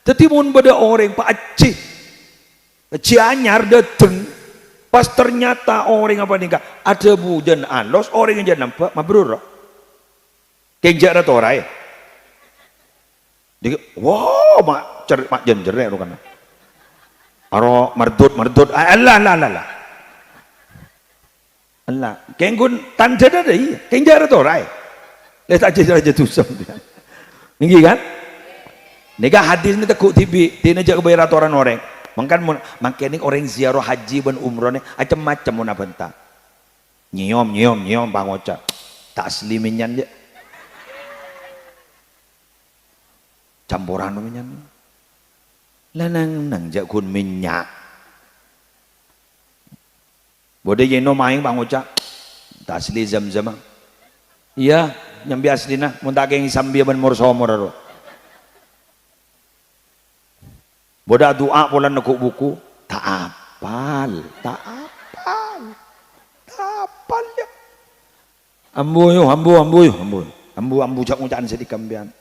Tapi mun beda orang Pak Aceh Cianyar dateng, pas ternyata orang apa nikah ada bujan alos orang yang nampak mabrur kenjak atau rai dia wow mak jen jerek kan aro merdut Allah Allah kenggun tanda ada iya kenjak atau rai lihat aja tusam tinggi kan nikah hadis ini tekuk tibi tina jaga bayar orang makanya orang ziarah haji dan umroh ini macam-macam mau nabenta nyiom pangoca tak asliminyan je campuran minyan lanang jak kun minyak boleh jeno maing pangoca tak asli zam-zam iya nyambi asli nah mun tak keng sambil ben morsomor boda doa pola nekuk buku tak apal ya ambu cak ngucaan sedih kambian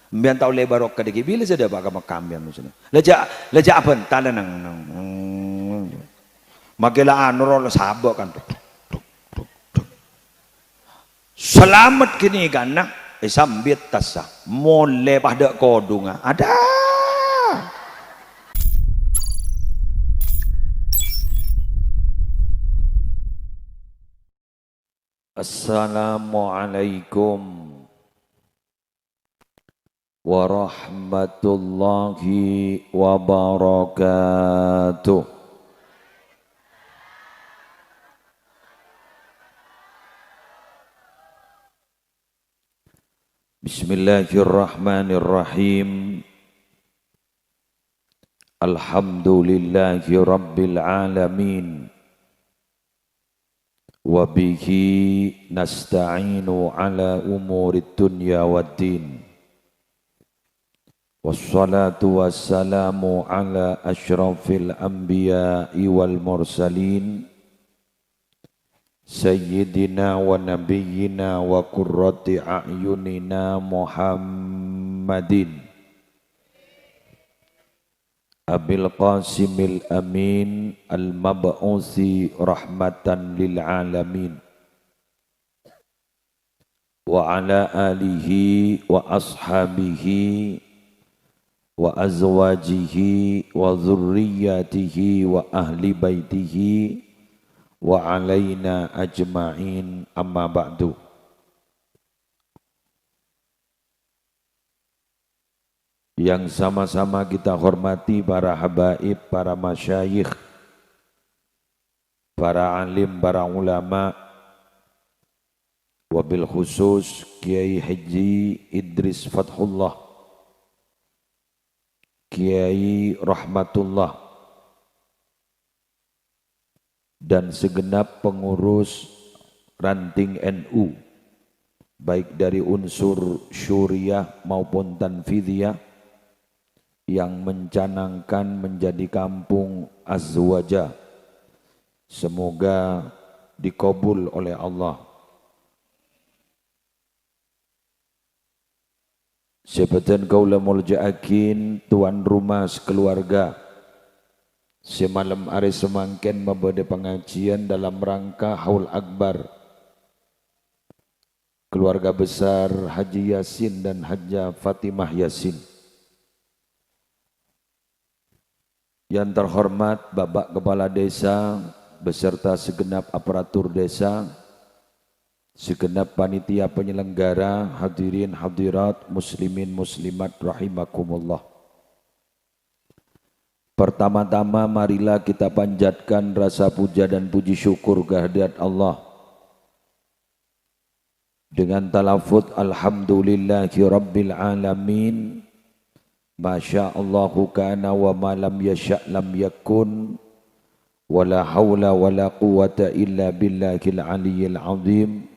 ambian tau lebar ok kadiki bila sada ba ka makambian musna leja apa tala nang magelaan rol sabok kan selamat kini gana sambit tasah mole pada kodunga ada Assalamualaikum warahmatullahi wabarakatuh. Bismillahirrahmanirrahim. Alhamdulillahi rabbil alamin. Wabihi nasta'inu ala umurid dunya waddin. Wassalatu wassalamu ala ashrafil anbiya'i wal mursalin Sayyidina wa nabiyyina wa qurrati a'yunina Muhammadin Abil Qasimil Amin Al-Mab'uthi Rahmatan lil Alamin wa ala alihi wa ashabihi wa azwajihi wa dhurriyyatihi wa ahli baitihi wa alaina ajma'in amma ba'du. Yang sama-sama kita hormati para habaib, para masyayikh, para alim, para ulama, wabil khusus Kiai Haji Idris Fathullah, Kiai Rahmatullah, dan segenap pengurus ranting NU, baik dari unsur syuriah maupun tanfidhiyah, yang mencanangkan menjadi kampung azwaja. Semoga dikabul oleh Allah. Sebeten kaula mulja'akin tuan rumah sekeluarga. Semalam hari semangken membeda pengajian dalam rangka Haul Akbar keluarga besar Haji Yasin dan Hajjah Fatimah Yasin. Yang terhormat Bapak Kepala Desa beserta segenap aparatur desa, segenap panitia penyelenggara, hadirin hadirat, muslimin muslimat rahimakumullah. Pertama-tama marilah kita panjatkan rasa puja dan puji syukur kehadirat Allah dengan talafut alhamdulillahi rabbil alamin. Masya Allahu kana wa ma lam yasha' lam yakun wa la hawla wa la quwata illa billahil aliyyil azim.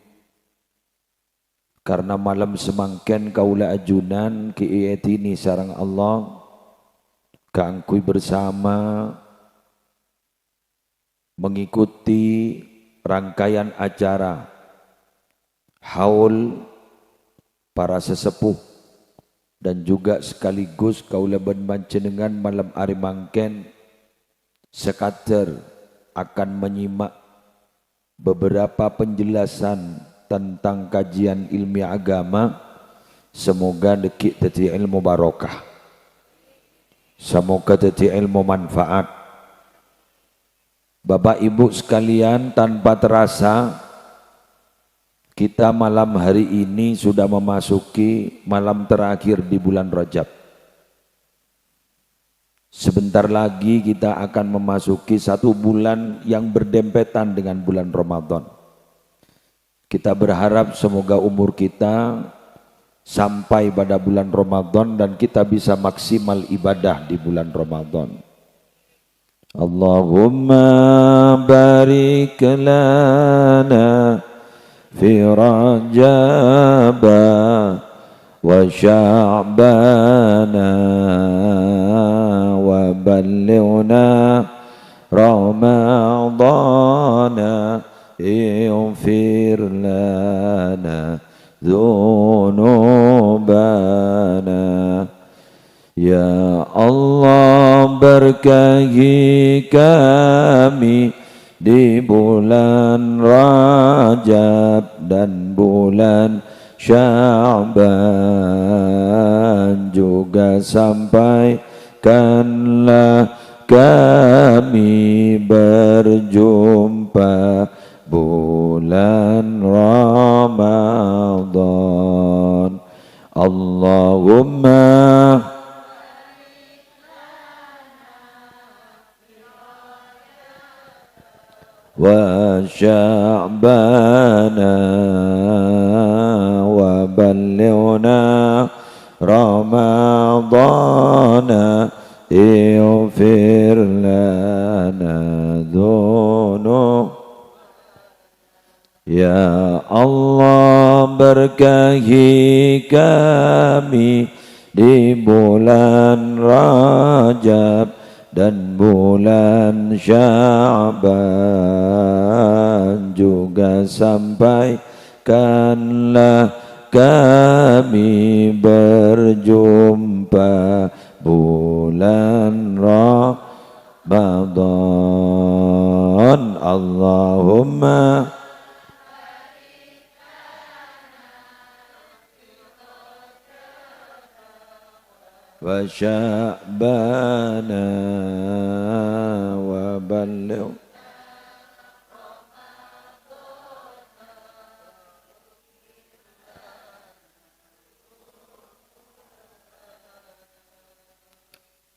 Karena malam semangken kaula ajunan ki ietini sareng Allah kangkui bersama mengikuti rangkaian acara haul para sesepuh dan juga sekaligus kaula panjenengan malam hari mangken sekadar akan menyimak beberapa penjelasan tentang kajian ilmiah agama. Semoga dekik tadi ilmu barokah, semoga tadi ilmu manfaat. Bapak Ibu sekalian, tanpa terasa kita malam hari ini sudah memasuki malam terakhir di bulan Rajab. Sebentar lagi kita akan memasuki satu bulan yang berdempetan dengan bulan Ramadan. Kita berharap semoga umur kita sampai pada bulan Ramadan dan kita bisa maksimal ibadah di bulan Ramadan. Allahumma barik lana fi Rajab wa Sya'bana wa ballighna Ramadana ighfir lana dzunubana. Ya Allah, berkahi kami di bulan Rajab dan bulan Sya'ban, juga sampaikanlah kami berjumpa bulan Ramadan. Allahumma wa Sya'bana wa ballighna Ramadana ighfir lana dzunub. Ya Allah, berkahi kami di bulan Rajab dan bulan Sya'ban, juga sampaikanlah kami berjumpa bulan Ramadan. Allahumma wa Sya'bana wa balligh.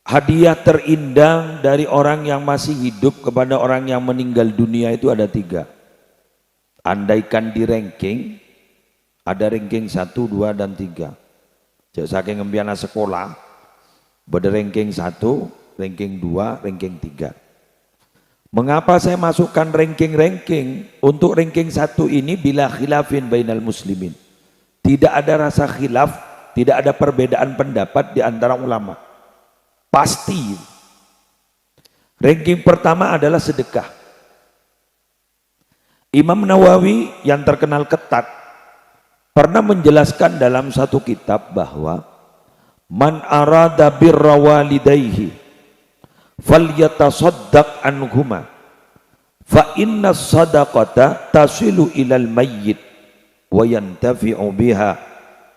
Hadiah terindah dari orang yang masih hidup kepada orang yang meninggal dunia itu ada 3. Andaikan di ranking, ada ranking 1, 2, dan 3. Jadi saking ngembiana sekolah, pada ranking 1, ranking 2, ranking 3. Mengapa saya masukkan ranking-ranking? Untuk ranking 1 ini bila khilafin bainal muslimin. Tidak ada rasa khilaf, tidak ada perbedaan pendapat di antara ulama. Pasti. Ranking pertama adalah sedekah. Imam Nawawi yang terkenal ketat pernah menjelaskan dalam satu kitab bahwa man arada birra walidayhi falyatasaddaq anhuma fa inna sadaqata tasilu ilal mayyit wa yantafi'u biha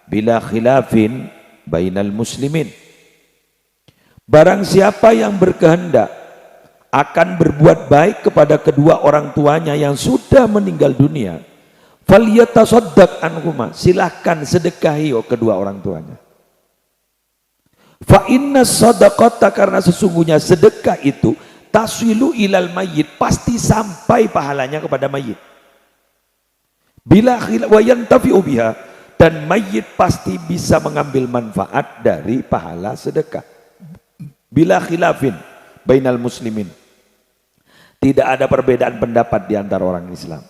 bila khilafin bainal muslimin. Barang siapa yang berkehendak akan berbuat baik kepada kedua orang tuanya yang sudah meninggal dunia, falyatasaddaq anhuma, silahkan sedekahi kedua orang tuanya. Fa inna sadaqata, karena sesungguhnya sedekah itu taswilu ilal mayyit, pasti sampai pahalanya kepada mayit. Bila wa yantafi'u biha, dan mayit pasti bisa mengambil manfaat dari pahala sedekah. Bila khilafin bainal muslimin, tidak ada perbedaan pendapat di antara orang Islam.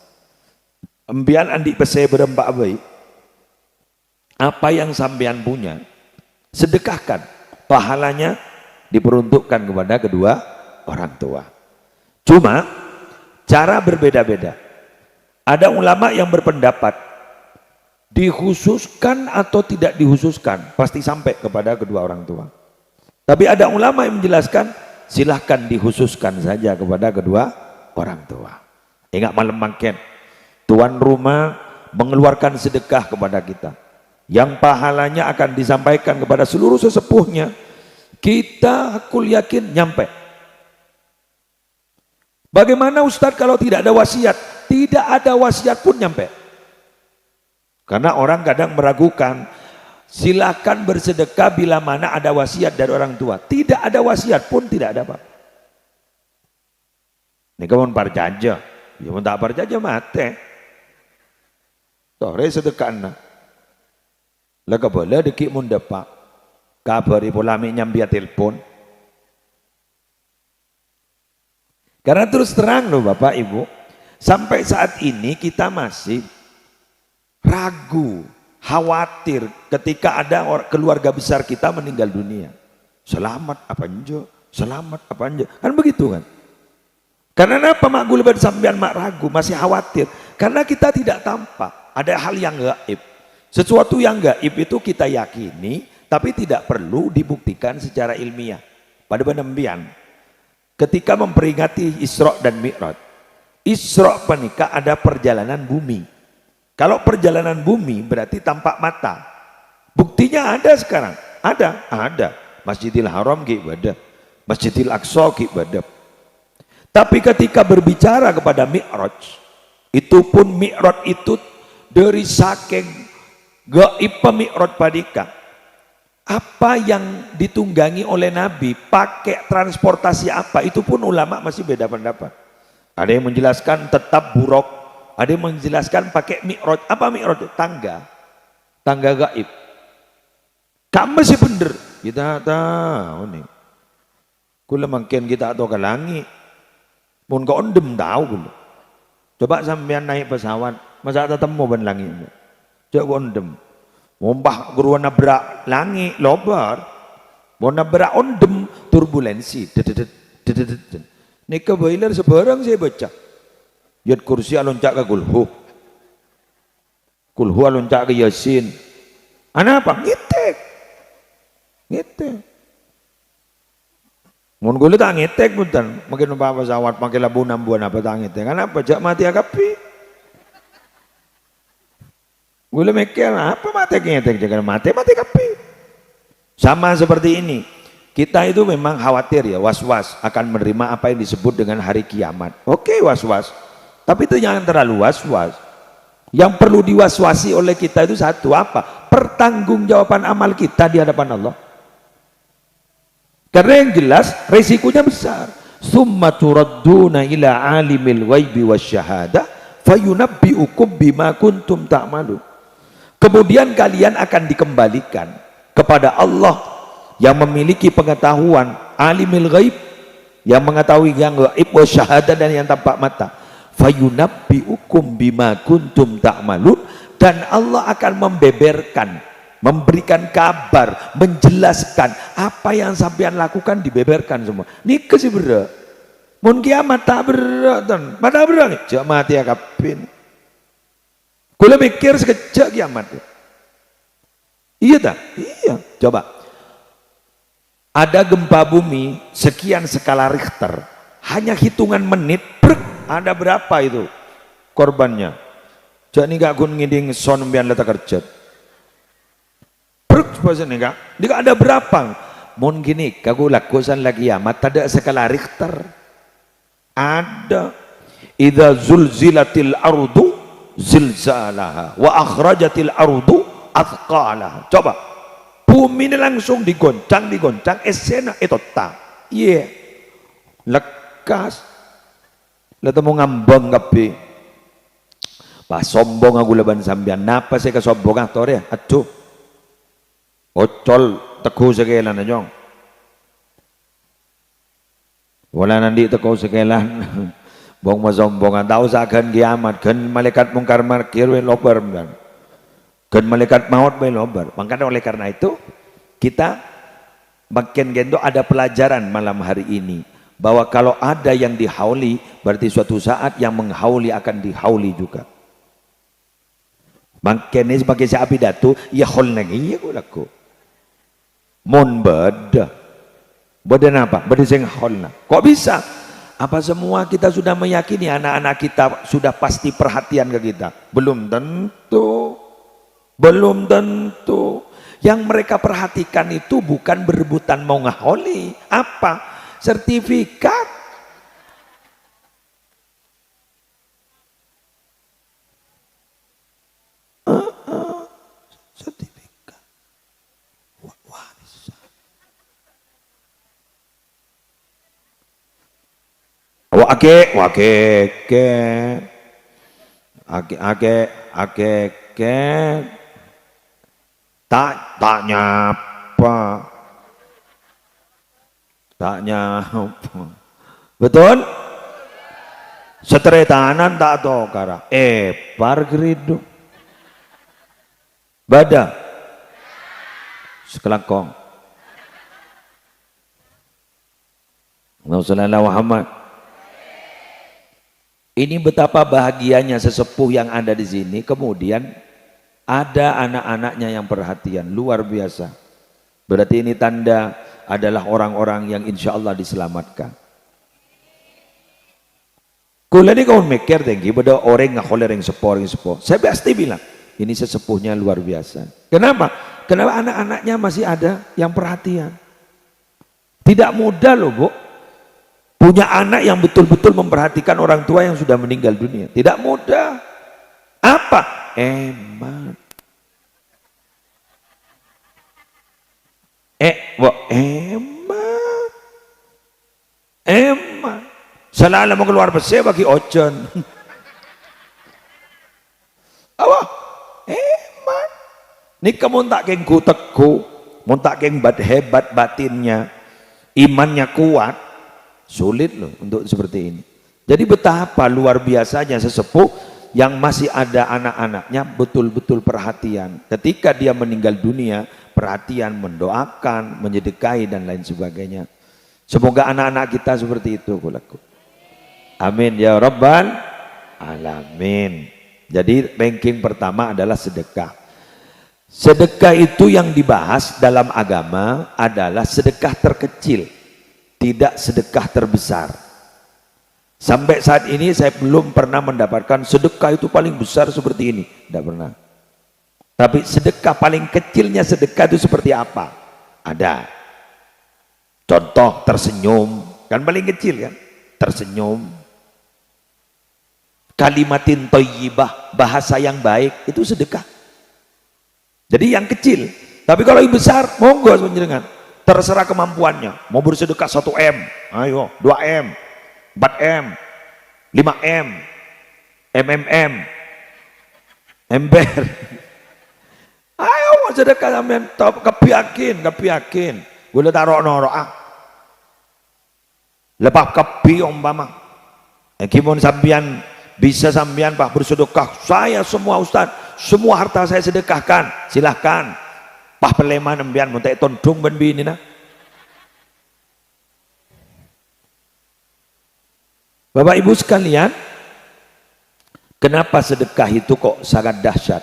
Embian andi pesai berempak baik, apa yang sampean punya sedekahkan, pahalanya diperuntukkan kepada kedua orang tua. Cuma cara berbeda-beda. Ada ulama yang berpendapat Dikhususkan atau tidak dikhususkan, pasti sampai kepada kedua orang tua. Tapi ada ulama yang menjelaskan, silahkan dikhususkan saja kepada kedua orang tua. Ingat malam makin, tuan rumah mengeluarkan sedekah kepada kita, yang pahalanya akan disampaikan kepada seluruh sesepuhnya. Kita aku yakin nyampe. Bagaimana Ustadz kalau tidak ada wasiat? Tidak ada wasiat pun nyampe. Karena orang kadang meragukan, silakan bersedekah bila mana ada wasiat dari orang tua. Tidak ada wasiat pun tidak ada apa. Ini kamu parjaja, ya mau tak parjaja mati. Sore sedekah na. Lega boleh dikit mun depak. Kabari polami nyambia telepon. Karena terus terang loh Bapak Ibu, sampai saat ini kita masih ragu, khawatir ketika ada keluarga besar kita meninggal dunia. Selamat apa enjo? Selamat apa enjo? Kan begitu kan? Karena apa mak gula sampean mak ragu, masih khawatir? Karena kita tidak tampak, ada hal yang gaib. Sesuatu yang gaib itu kita yakini, tapi tidak perlu dibuktikan secara ilmiah. Pada penampian, ketika memperingati Isra dan Mi'raj, Isra penikah ada perjalanan bumi. Kalau perjalanan bumi berarti tampak mata. Buktinya ada sekarang, ada. Masjidil Haram ki ibadah, Masjidil Aqsa ki ibadah. Tapi ketika berbicara kepada Mi'raj, itu pun Mi'raj itu dari saking gaib Mi'raj padika. Apa yang ditunggangi oleh Nabi, pakai transportasi apa, itu pun ulama masih beda pendapat. Ada yang menjelaskan tetap buruk, ada yang menjelaskan pakai Mi'raj. Apa Mi'raj? Tangga gaib. Kamu masih bener, kita tahu nih. Kula makin kita tahu ke langit. Pun kau ondem tahu dulu. Coba sampean naik pesawat, masa ketemu ban langit. Coba kau ondem. Mombah guru nabrak langit lobar. Mau nabrak ondem turbulensi. Nika boiler sebarang saya baca. Yat kursi aloncat ke kulhu. Kulhu aloncat ke Yasin. Anak apa? Ngitek. Mun gula tak ngitek bukan. Makin numpak pesawat pakai labu 6 bulan apa tak ngitek. Kenapa? Jak mati akapi. Gula mikir apa mati ngitek jangan mati kapi. Sama seperti ini. Kita itu memang khawatir ya, was-was akan menerima apa yang disebut dengan hari kiamat. Oke, was-was. Tapi itu jangan terlalu was-was. Yang perlu diwaswasi oleh kita itu satu apa? Pertanggungjawaban amal kita di hadapan Allah. Karena yang jelas resikonya besar. Summa turadduna ila alimil ghaibi wasyahadah fayunabbiukum bima kuntum ta'malun. Kemudian kalian akan dikembalikan kepada Allah yang memiliki pengetahuan, alimil ghaib, yang mengetahui yang gaib wasyahadah dan yang tampak mata. Fayunabbiukum bima kuntum ta'malun, dan Allah akan membeberkan, memberikan kabar, menjelaskan apa yang sampean lakukan, dibeberkan semua. Nika sih berat. Mun kiamat tak berat dan pada berat nih. Cak mati ya kapin. Kula mikir sekejap kiamat. Iya tak? Iya. Coba. Ada gempa bumi sekian skala Richter. Hanya hitungan menit. Ada berapa itu korbannya? Cak ni gak kun ngiding son bian letak kerja. Dia ada berapa? Mon gini, kagu lakukan lagi amat ada skala Richter. Ada. Idza zulzilatil ardu zilzalaha wa akhrajatil ardu athqalaha. Coba. Bumi ini langsung digoncang, esena itu tak. Iya. Lekas. Lalu mau ngambang kapi. Pas sombong aku leban sambian. Napa saya kesombong aktor ya? Aduh. Ocol teguh sekelan na jong. Wala nandi teguh sekelan. Bong masombongan tahu sakan kiamat. Kan malaikat mungkar markir we lobar kan. Kan malaikat maut we lobar. Makanya oleh karena itu kita makin gendo ada pelajaran malam hari ini bahwa kalau ada yang dihauli berarti suatu saat yang menghauli akan dihauli juga. Makanya sebagai sapi datu ya hol nagi ya kulaku mon beda apa beda sing holna kok bisa apa semua kita sudah meyakini anak-anak kita sudah pasti perhatian ke kita? Belum tentu, belum tentu. Yang mereka perhatikan itu bukan berebutan mau ngaholi apa sertifikat. Sertifikat warisan. Tak nyapa, betul? Setretanan tak tahu kara, pargrido, bada, sekelakong, Rasulullah Muhammad. Ini betapa bahagianya sesepuh yang ada di sini, kemudian ada anak-anaknya yang perhatian, luar biasa. Berarti ini tanda adalah orang-orang yang insya Allah diselamatkan. Kula ini kau mikir tinggi, beda orang ngakoler yang sepor. Saya pasti bilang, ini sesepuhnya luar biasa. Kenapa? Kenapa anak-anaknya masih ada yang perhatian? Tidak mudah loh Bu, punya anak yang betul-betul memperhatikan orang tua yang sudah meninggal dunia. Tidak mudah. Apa? Eman. Eman. Selalu mau keluar besi bagi ojon. Apa? Eman. Ini kamu tak keng teku, mau tak keng hebat batinnya, imannya kuat, sulit loh untuk seperti ini. Jadi betapa luar biasanya sesepuh yang masih ada anak-anaknya betul-betul perhatian. Ketika dia meninggal dunia, perhatian, mendoakan, menyedekahi dan lain sebagainya. Semoga anak-anak kita seperti itu. Amin ya Rabbal Alamin. Jadi ranking pertama adalah sedekah. Sedekah itu yang dibahas dalam agama adalah sedekah terkecil, tidak sedekah terbesar. Sampai saat ini saya belum pernah mendapatkan sedekah itu paling besar seperti ini, tidak pernah. Tapi sedekah paling kecilnya sedekah itu seperti apa? Ada. Contoh tersenyum, kan paling kecil kan? Tersenyum. Kalimatin thayyibah, bahasa yang baik itu sedekah. Jadi yang kecil. Tapi kalau yang besar, monggo panjenengan. Terserah kemampuannya. Mau bersedekah 1M, ayo 2M, 4M, 5M, MMM, ember. Ayo mau sedekah sampean kepiakin. Boleh taruh noro lepas kepi umpama. Gimana sampean bisa sampean Pak bersedekah? Saya semua Ustaz, semua harta saya sedekahkan. Silahkan. Pak pelema nembian muntek tondong ben bini nah. Bapak Ibu sekalian, kenapa sedekah itu kok sangat dahsyat?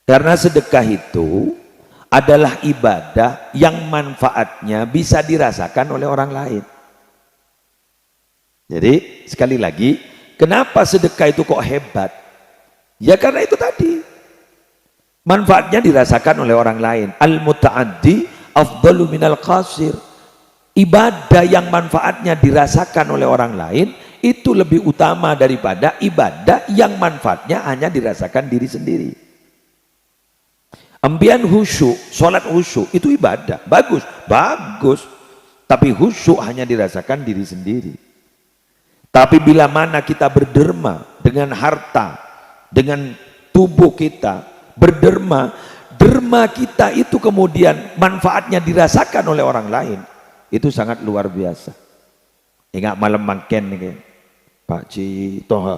Karena sedekah itu adalah ibadah yang manfaatnya bisa dirasakan oleh orang lain. Jadi sekali lagi, kenapa sedekah itu kok hebat? Ya karena itu tadi, manfaatnya dirasakan oleh orang lain. Al-muta'addi afdalu minal qasir. Ibadah yang manfaatnya dirasakan oleh orang lain itu lebih utama daripada ibadah yang manfaatnya hanya dirasakan diri sendiri. Ambian khusyuk, sholat khusyuk itu ibadah, bagus, tapi khusyuk hanya dirasakan diri sendiri. Tapi bila mana kita berderma dengan harta, dengan tubuh kita, berderma, derma kita itu kemudian manfaatnya dirasakan oleh orang lain, itu sangat luar biasa. Ingat malam mangken nih Pak Toha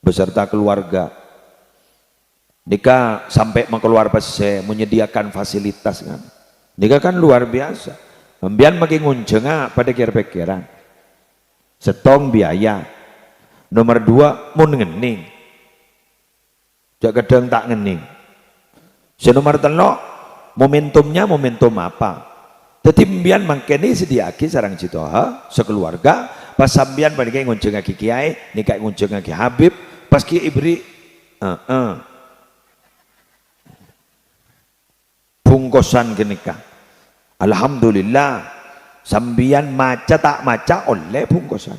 beserta keluarga nikah sampai mengeluar pese menyediakan fasilitas kan. Nikah kan luar biasa. Membian makin nguncenga pada kira-pikiran. Setong biaya. Nomor 2 mun ngening. Jak gedeng tak ngening. Senomor telok momentumnya momentum apa? Jadi mbian mangkene sediaki sarang Citoha sekeluarga pas sambian panike ngunjungake kiai, nikah ngunjungake Habib, pas ki ibri bungkusan kenikah. Alhamdulillah sambian maca tak maca oleh bungkusan.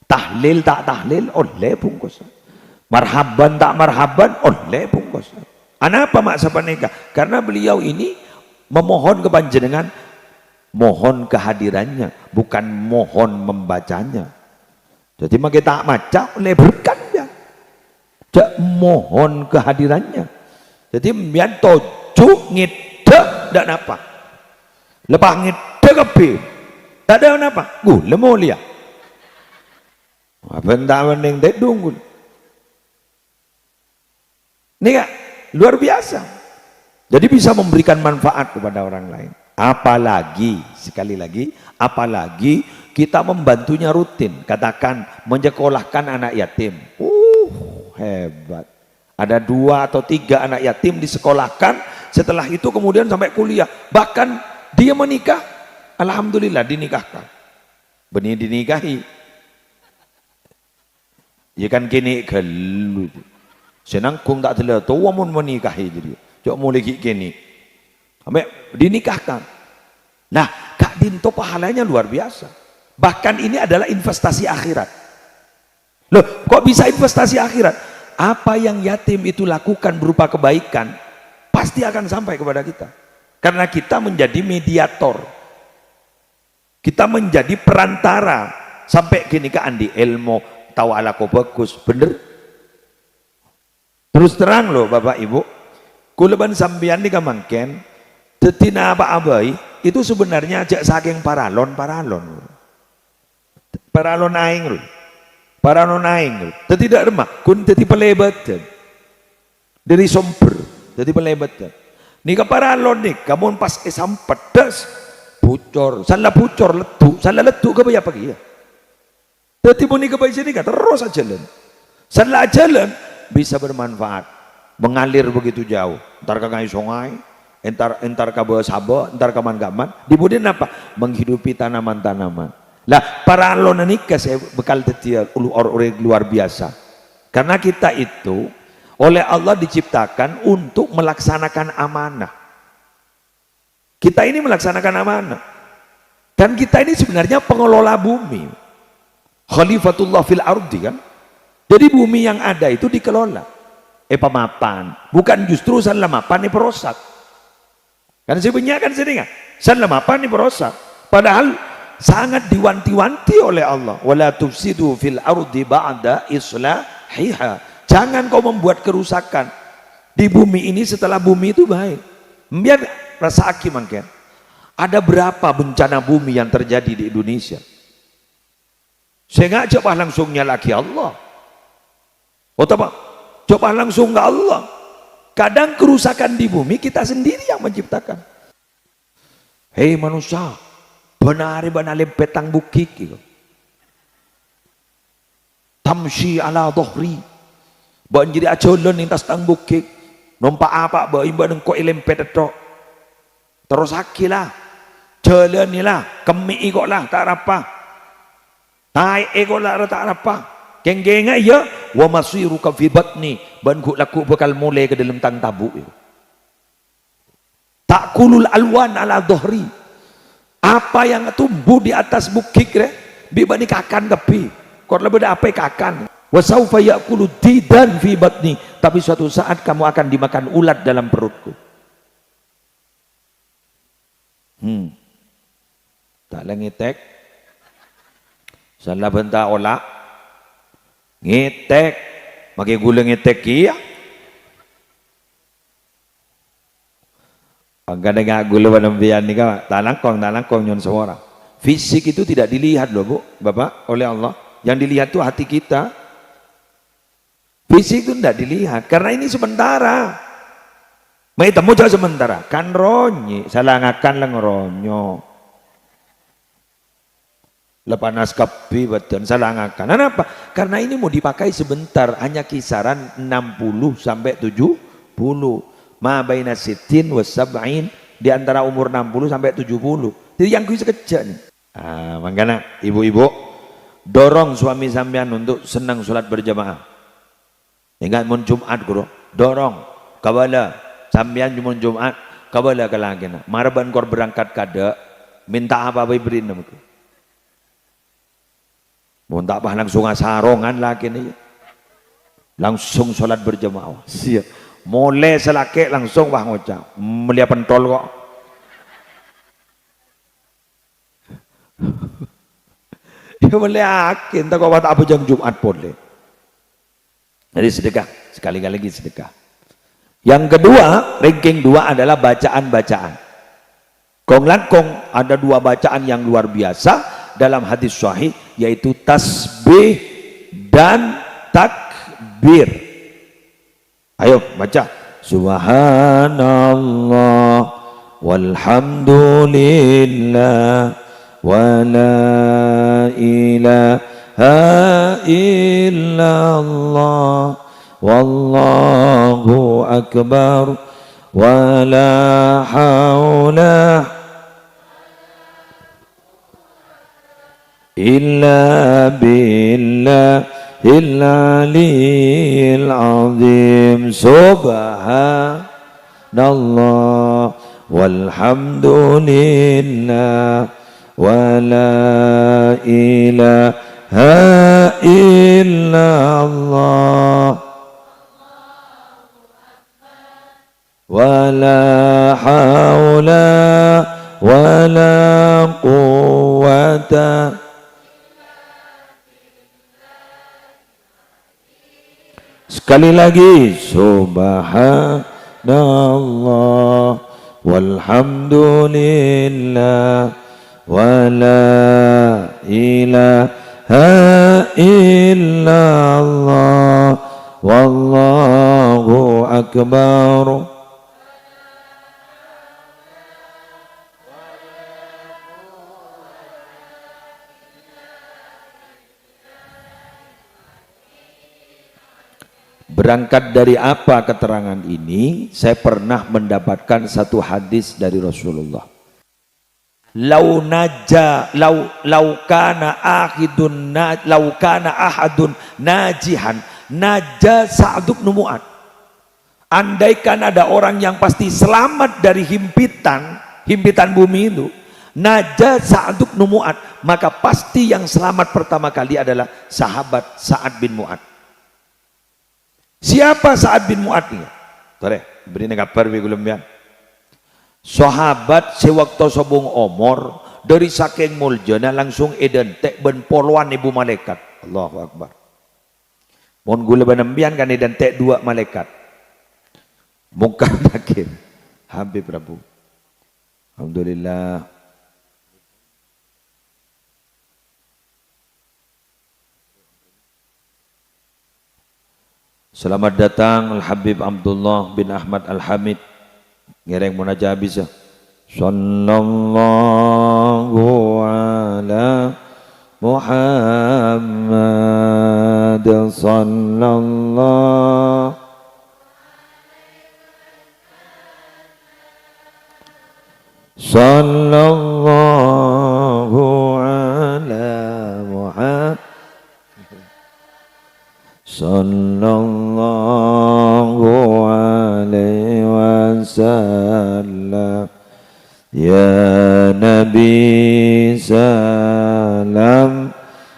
Tahlil tak tahlil oleh bungkusan. Marhaban tak marhaban oleh bungkusan. Kenapa maksa nikah? Karena beliau ini memohon ke panjenengan, mohon kehadirannya, bukan mohon membacanya. Jadi makai tak maca oleh berkannya. Jak mohon kehadirannya. Jadi mbian tojuk ngidek ndak napa. Lepas ngidek kepi. Tak ada napa. Gula mulia. Apa tak mending dedung. Ini gak? Luar biasa. Jadi bisa memberikan manfaat kepada orang lain. Apalagi, sekali lagi, apalagi kita membantunya rutin. Katakan menyekolahkan anak yatim. Hebat. Ada 2 atau 3 anak yatim disekolahkan. Setelah itu kemudian sampai kuliah. Bahkan dia menikah. Alhamdulillah dinikahkan. Benih dinikahi. Ya kan kini gelu. Senang kung tak terlihat tua mun menikahi jadi. Cok mulai kini. Sampai dinikahkan. Nah, Kak Dinto pahalanya luar biasa. Bahkan ini adalah investasi akhirat. Loh, kok bisa investasi akhirat? Apa yang yatim itu lakukan berupa kebaikan pasti akan sampai kepada kita. Karena kita menjadi mediator. Kita menjadi perantara sampai kini ke andi ilmu tahu ala kau bagus, bener? Terus terang loh Bapak Ibu, kuleban sambian di kamangken, tetina apa abai itu sebenarnya ajak saking paralon aing loh, paralon aing loh. Tidak remak, kun teti pelebatan dari somper, teti pelebatan. Nika paralon nih, kamu pas esam pedas, bucor, salah bucor letu ke apa ya? Teti pun nika bayi sini terus aja jalan, salah jalan. Bisa bermanfaat, mengalir begitu jauh. Entar ke sungai, entar ke bawah sabo, entar ke man-gaman. Dibudiin apa? Menghidupi tanaman-tanaman. Lah para alona nikah saya bekal tetia orang luar biasa. Karena kita itu oleh Allah diciptakan untuk melaksanakan amanah. Kita ini melaksanakan amanah. Dan kita ini sebenarnya pengelola bumi. Khalifatullah fil ardi kan. Jadi bumi yang ada itu dikelola. Pemapan. Bukan justru salah mapan ini perosak. Kan sebenarnya kan sedih kan? Salah mapan ini perosak. Padahal sangat diwanti-wanti oleh Allah. Wala tufsidu fil ardi ba'da islahiha. Jangan kau membuat kerusakan di bumi ini setelah bumi itu baik. Biar rasa aki mungkin. Ada berapa bencana bumi yang terjadi di Indonesia? Saya coba langsung nyalaki Allah. Apa? Coba langsung ke Allah. Kadang kerusakan di bumi kita sendiri yang menciptakan. Hei manusia, benar-benar petang bukit gitu. Tamshi ala dhahri. Banjiri acolon intas tang bukit. Nompak apa ba imba nang ko ilempet tok. Terus akilah. Jalan nilah, kemi kok lah tak apa. Tai kok lah tak apa. Geng-geng ya wa masiruka fi batni ban laku bakal mulai ke dalam tang tabu itu. Takulul alwan ala dhahri. Apa yang tumbuh di atas bukit re bibani kakan tepi. Kor lebih apa kakan. Wa saufa yakulu didan fi batni, tapi suatu saat kamu akan dimakan ulat dalam perutku. Tak lengitek. Salah benta olah. Ngetek pakai gula ngetek iya agak ada gula pada bian ni kau talangkong nyon semua. Fisik itu tidak dilihat loh Bu Bapak oleh Allah. Yang dilihat tuh hati kita. Fisik itu tidak dilihat karena ini sementara. Mai temu jauh sementara kan ronyi salah ngakan lang ronyo. Lepanas kapi betul salangakan. Kenapa? Karena ini mau dipakai sebentar, hanya kisaran 60 sampai 70. Ma baina sitin wa sab'in, di antara umur 60 sampai 70. Jadi yang kuis sekejap nih. Ah, makanya ibu-ibu dorong suami sampean untuk senang sholat berjamaah. Ingat mun Jumat bro, dorong kabala sampean mun Jumat kabala kalagena. Marban kor berangkat kada minta apa beri nama. Mau tak apa langsung asarongan lagi nih, langsung sholat berjamaah. Siap, mulai selake langsung wah ngocap, melihat pentol kok. Ya boleh yakin, tak kau apa jam Jumat boleh. Jadi sedekah, sekali-kali lagi sedekah. Yang kedua, ranking 2 adalah bacaan-bacaan. Kong langkong ada 2 bacaan yang luar biasa dalam hadis sahih, yaitu tasbih dan takbir. Ayo baca. Subhanallah walhamdulillah wa la ilaha illallah wallahu akbar wa la hawla illa billahil aliyyil azim. Subhanallah walhamdulillah wa la ilaha illallah wa la hawla wa la quwwata. Sekali lagi, subhanallah walhamdulillah wa la ilaha illallah wallahu akbar. Berangkat dari apa keterangan ini? Saya pernah mendapatkan satu hadis dari Rasulullah. Laukana ahadun najihan naja Sa'd bin Mu'adz. Andaikan ada orang yang pasti selamat dari himpitan bumi itu, naja Sa'd bin Mu'adz, maka pasti yang selamat pertama kali adalah sahabat Sa'ad bin Mu'adz. Siapa Sa'ad bin Mu'adz ini? Tore, beri kabar belum ya? Sahabat sewaktu sobong omor dari saking muljana langsung identik ben poluan ibu malaikat. Allahu akbar. Mon gula benembian kan identik 2 malaikat. Mungkar nakir. Habib Prabu. Alhamdulillah. Selamat datang Al-Habib Abdullah bin Ahmad Al-Hamid. Ngereng munajah bisa. Sallallahu ala Muhammad sallallahu ala Muhammad sallallahu alaihi wasallam. Ya Nabi salam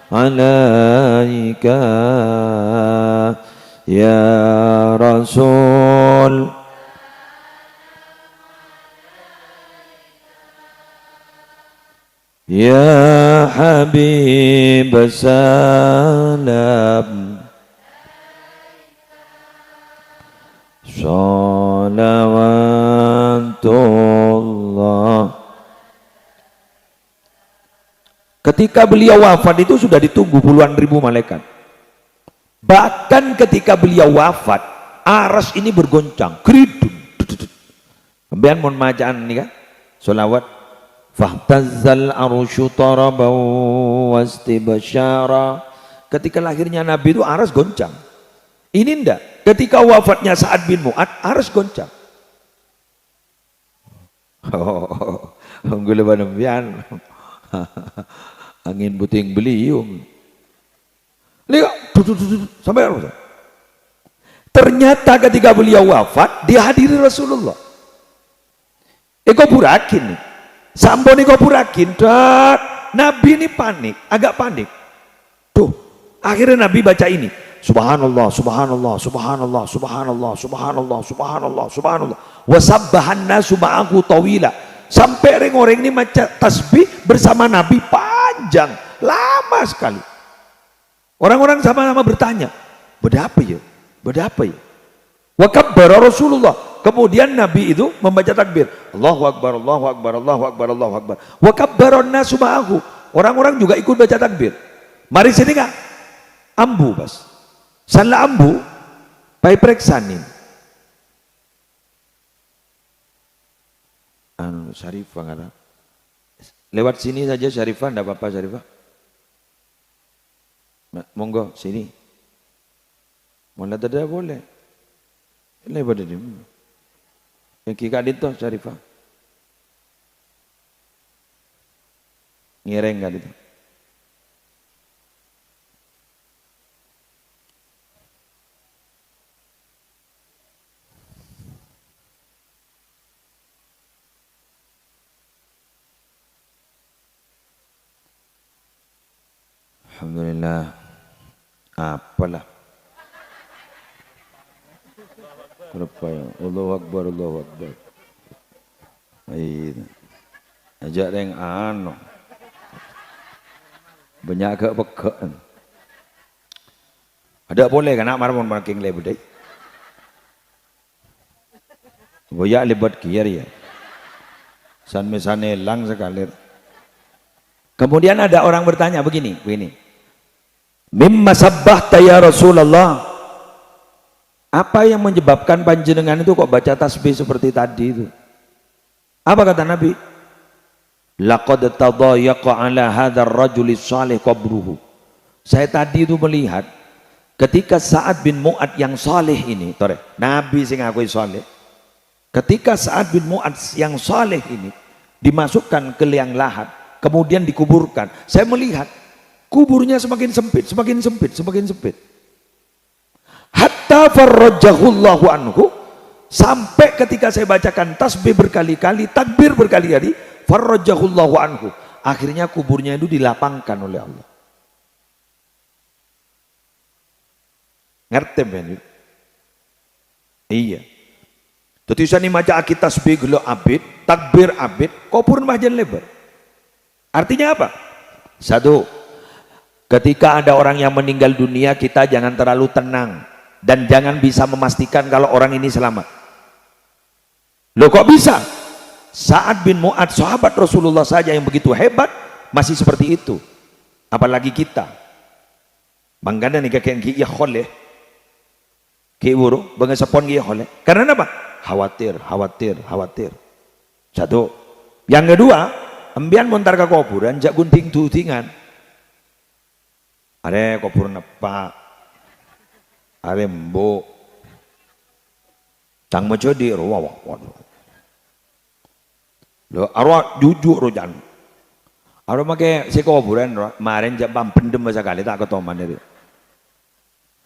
alaika, ya Rasul ya Habib salam. Salawatullah. Ketika beliau wafat itu sudah ditunggu puluhan ribu malaikat. Bahkan ketika beliau wafat, aras ini bergoncang, keridun. Kemudian mohon bacaan ini kan, solawat. Fahtazzal arsyu tarabaw wastibsyara. Ketika lahirnya Nabi itu aras goncang. Ini enggak. Ketika wafatnya Sa'ad bin Mu'ad, aras goncang. Oh, gula banambian. Angin puting beliung. Lihat, sampai apa? Ternyata ketika beliau wafat, dihadiri Rasulullah. Eko burakin nih. Sampo nih kok burakin. Nabi ini panik, agak panik. Tuh, akhirnya Nabi baca ini. Subhanallah, subhanallah, subhanallah, subhanallah, subhanallah, subhanallah, subhanallah. Wasabbahan nasu ma'ahu tawila. Sampai orang ini baca tasbih bersama Nabi panjang, lama sekali. Orang-orang sama-sama bertanya, berapa ya? Berapa ya? Wa kabbara Rasulullah. Kemudian Nabi itu membaca takbir. Allahu Akbar, Allahu Akbar, Allahu Akbar, Allahu Akbar. Wa kabbaron nasu ma'ahu. Orang-orang juga ikut baca takbir. Mari sini kak. Ambu bas. Salah ambu. Pai preksanin. Syarifah kata. Lewat sini saja Syarifah, enggak apa-apa Syarifah. Monggo sini. Mulai tidak boleh. Lewat dia. Yang kika itu Syarifah. Ngireng kan itu. Alhamdulillah. Apalah. Berapa ya? Allahu Akbar, Allahu Akbar. Baik. Ajak yang anu. Banyak agak pekaan. Ada boleh kan nak marmon making lebih deh. Boya lebat kiar ya. San mesane lang sekali. Kemudian ada orang bertanya begini. Mimma sabbahta ya Rasulullah. Apa yang menyebabkan panjenengan itu kok baca tasbih seperti tadi itu? Apa kata Nabi? Laqad tadayaqa ala hadzal rajuli salih qabruhu. Saya tadi itu melihat ketika Sa'ad bin Mu'ad yang saleh ini, Nabi sing ngakui saleh. Ketika Sa'ad bin Mu'ad yang saleh ini dimasukkan ke liang lahat, kemudian dikuburkan, saya melihat kuburnya semakin sempit, semakin sempit, semakin sempit. Hatta farrajahullahu anhu, sampai ketika saya bacakan tasbih berkali-kali, takbir berkali-kali, farrajahullahu anhu, akhirnya kuburnya itu dilapangkan oleh Allah. Ngerti ben? Iya. Tetusan ini maca akid tasbih gelo abid, takbir abid, kubur mahjan lebar. Artinya apa? Satu, ketika ada orang yang meninggal dunia, kita jangan terlalu tenang dan jangan bisa memastikan kalau orang ini selamat. Loh kok bisa? Sa'ad bin Mu'ad, sahabat Rasulullah saja yang begitu hebat, masih seperti itu. Apalagi kita. Bangkana nih kakek ki ya khole. Ki buru, bangga sepon ki ya khole. Karena apa? Khawatir. Satu. Yang kedua, ambian montar ke kuburan, jak gunting tutingan. Are kubur nepak. Are mbok. Cang mojo di ruwa. Lo arwah jujur rojan. Arwah make si kuburan kemarin jak bam pendem sekali tak ketoman itu.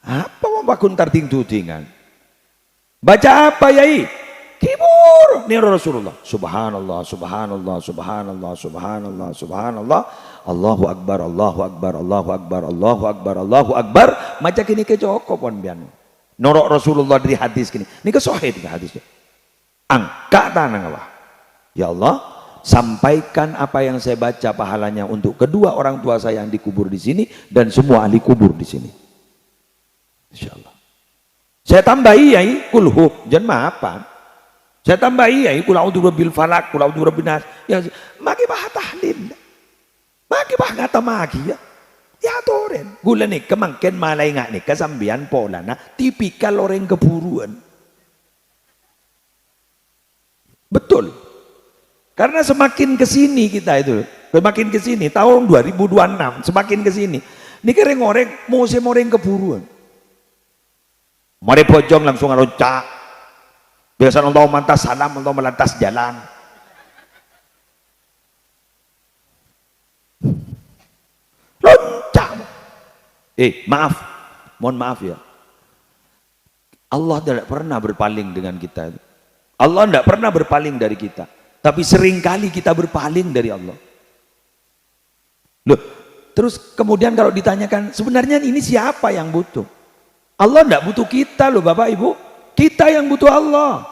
Apa mau bakun tarting tutingan? Baca apa yai? Kibur ni Rasulullah. Subhanallah, subhanallah, subhanallah, subhanallah, subhanallah. Allahu akbar, Allahu akbar, Allahu akbar, Allahu akbar, Allahu akbar. Macam kini ke Joko pon bian. Norok Rasulullah dari hadis kini. Ni ke sahih ke hadisnya. Angkat tanang Allah. Ya Allah, sampaikan apa yang saya baca pahalanya untuk kedua orang tua saya yang dikubur di sini dan semua ahli kubur di sini. Insyaallah. Saya tambahi yai kulhu, jangan maafan. Saya tambahi yai kul a'udzu birabbil falaq, kul a'udzu birabbin nas. Ya, maki bah tahlil. Maki bah ngata maki ya. Ya toren. Gula nih kemangken malay nga nih kasambian pola na tipikal orang keburuan. Betul. Karena semakin ke sini kita itu, semakin ke sini tahun 2026, semakin ke sini. Ini kering ngoreng, musim ngoreng keburuan. Mari pojong langsung ngeloncat. Biasa untuk mantas salam, untuk melantas jalan. Loncat. Maaf, mohon maaf ya. Allah tidak pernah berpaling dengan kita. Allah tidak pernah berpaling dari kita. Tapi seringkali kita berpaling dari Allah. Loh, terus kemudian kalau ditanyakan, sebenarnya ini siapa yang butuh? Allah tidak butuh kita loh Bapak Ibu. Kita yang butuh Allah.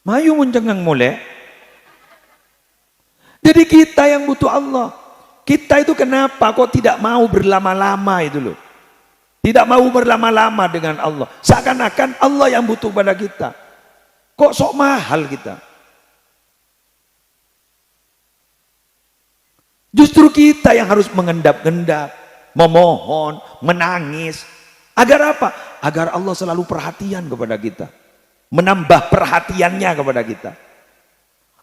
Mayu muncengang mulai. Jadi kita yang butuh Allah. Kita itu kenapa kok tidak mau berlama-lama itu loh. Tidak mau berlama-lama dengan Allah. Seakan-akan Allah yang butuh pada kita. Kok sok mahal kita? Justru kita yang harus mengendap-endap, memohon, menangis. Agar apa? Agar Allah selalu perhatian kepada kita. Menambah perhatiannya kepada kita.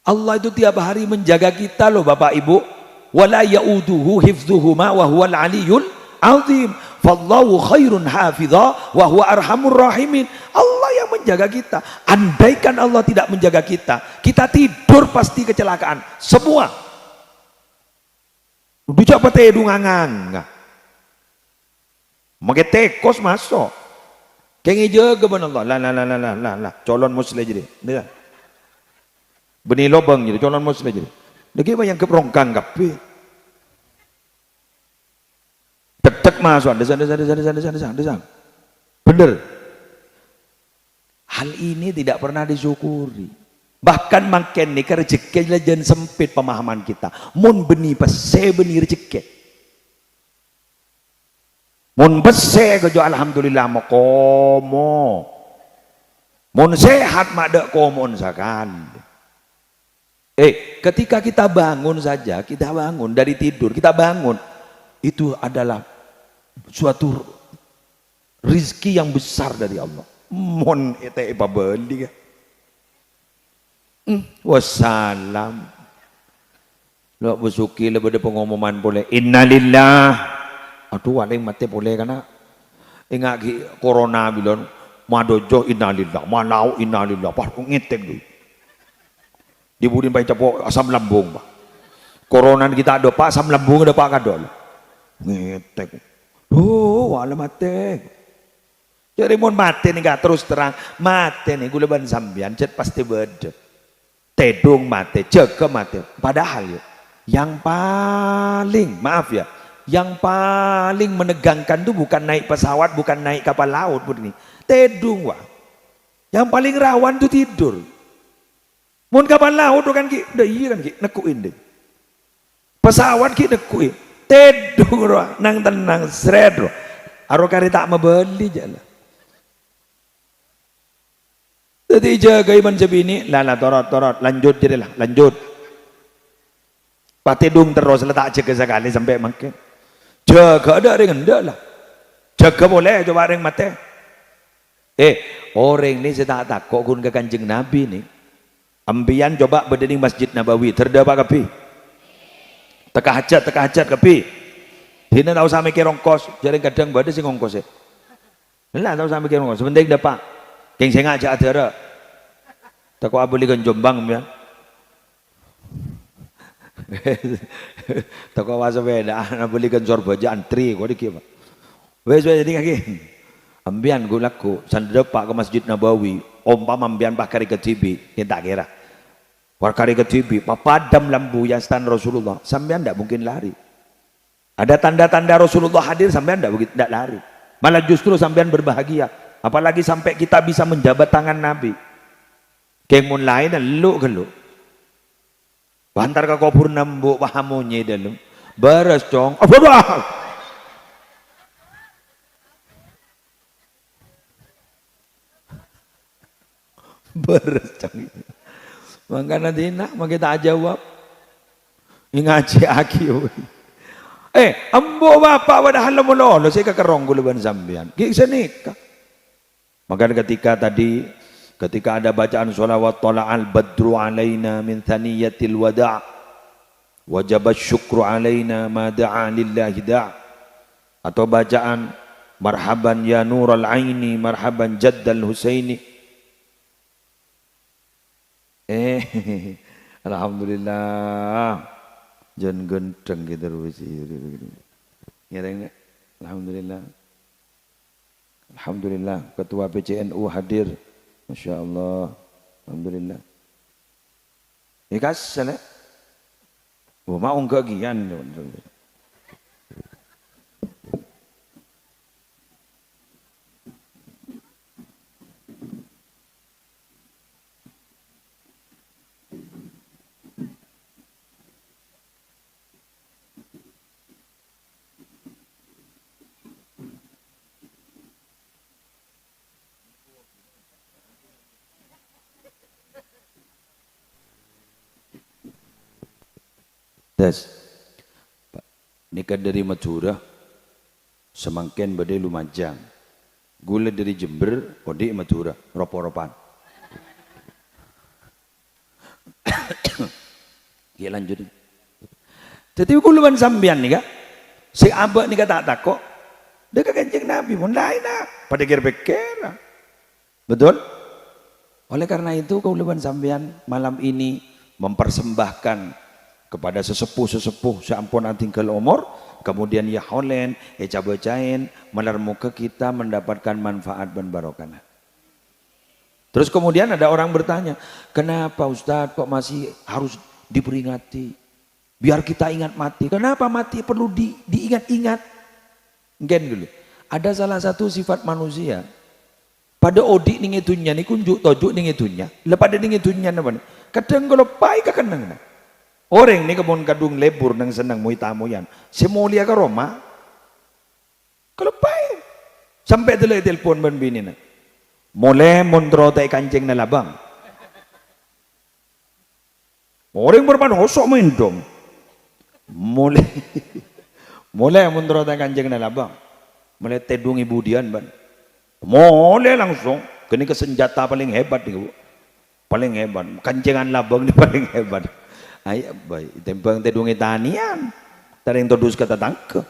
Allah itu tiap hari menjaga kita loh Bapak Ibu. Wala ya'uduhu hifzuhuma wa huwal aliyul azim. Fallahu khairun hafidha wa huwa arhamur rahimin. Allah yang menjaga kita. Andaikan Allah tidak menjaga kita, kita tidur pasti kecelakaan. Semua. Udah coba tedu ngangang. Mage tekos masuk. Kengi jaga ban Allah. Lah. Colon muslim jadi. Dia. Benih lobang jadi colon muslim jadi. Lagi apa yang keprongkang kape. Tek masuk, desang. Bener. Hal ini tidak pernah disyukuri. Bahkan makin nih rezeki jangan sempit pemahaman kita. Mun beni pese beni rezeki. Mun pese kejo alhamdulillah makomo. Mun sehat mak dek komon sakan. Ketika kita bangun saja, kita bangun dari tidur, kita bangun. Itu adalah suatu rizki yang besar dari Allah. Mon ete babeli kan. Wassalam. Lo besuki lebih ada pengumuman boleh. Innalillah. Aduh, ada yang mati boleh karena ingat corona bilang madojo innalillah, manau innalillah. Pas ngetek dulu. Dibudin baca po asam lambung pak. Corona kita ada pak, asam lambung ada pak kadol. Ngetek. Wala mati. Jadi mau mati nih gak terus terang. Mati nih gue leban sambian, cet pasti beda. Tedung mati, jaga mati. Padahal yang paling, maaf ya, yang paling menegangkan itu bukan naik pesawat, bukan naik kapal laut, begini. Tedung wah. Yang paling rawan itu tidur. Mun kapal laut kan ki, iya kan ki, nekuin deh. Pesawat ki nekuin. Tedung roh, nang tenang, sred roh. Aro kari tak membeli jalan. Jadi jaga iman jebini, lala torot, lanjut jadi lah, lanjut. Patedung terus letak jaga sekali sampai makin. Jaga ada ring enggak lah. Jaga boleh coba ring mati. Orang ini saya tak takut kun ke Kanjeng Nabi nih. Ambian coba berdiri Masjid Nabawi, terdapat kapi. Teka hajat kapi. Dina tahu sampai ke rongkos, jadi kadang badai sih ngongkos ya. Lah tahu sampai ke rongkos, sebentar dapat. Yang saya ngajak acara. Tak kau abuli kan Jombang ya. Tak kau masa beda, abuli kan Sorbaja antri, kau dikira. Wes jadi kaki. Ambian gue laku, sandapak ke Masjid Nabawi, ompam ambian pakari ke TV, kita kira. Pakari ke TV, papadam lampu yang stand Rasulullah, sambian tidak mungkin lari. Ada tanda-tanda Rasulullah hadir, sambian tidak lari. Malah justru sambian berbahagia. Apalagi sampai kita bisa menjabat tangan Nabi. Kemun lain dan lu gelu. Bantar ke kubur nembuk pahamunya dalam. Beres cong. Beres cong. Makanya dina, kita jawab. Ngaji aki. ambo bapak padahal lolo saya kekerong guluban sambian. Kisah nikah. Maka ketika ada bacaan sholawat tala'al badru alaina min thaniyatil wada' wajib syukru alaina ma da'a lillahi da' atau bacaan marhaban ya nural aini marhaban jaddal husaini alhamdulillah jan genteng kita ngereng alhamdulillah alhamdulillah ketua PCNU hadir Masya Allah alhamdulillah ikas sana mau enggak gian Tes, nikah dari Madura, semangken badai Lumajang, gula dari Jember, ode Madura, ropo-ropan. Ya lanjut. Jadi guluan sambian nih kak, si abah nih kata tak kok, dia kekencing Nabi pun lain pada kira-kira, betul? Oleh karena itu guluan sambian malam ini mempersembahkan kepada sesepuh-sesepuh seampun tinggal umur, kemudian ya holen, cabacain, menermuka kita mendapatkan manfaat dan barokah. Terus kemudian ada orang bertanya, kenapa Ustadz kok masih harus diperingati? Biar kita ingat mati. Kenapa mati perlu diingat-ingat? Gen dulu. Ada salah satu sifat manusia. Pada odik ning itunya nih kunjuk tojuk ning itunya. Lepas ning itunya apa nih? Kadang kalau pai kekenang. Orang ni kebun kadung lebur nang senang muy tamu yan. Semulia ke Roma. Kalau baik. Sampai dulu telepon ban bini na. Mole mondro tay kancing na labang. Orang berpanosok mendom. Mole mondro tay kancing na labang. Mole tedung ibu dian ban. Mole langsung. Kini kesenjata paling hebat nih. Paling hebat. Kancingan labang ni paling hebat. Ay baik, tembang tedungi tanian, taring todus kata tangke,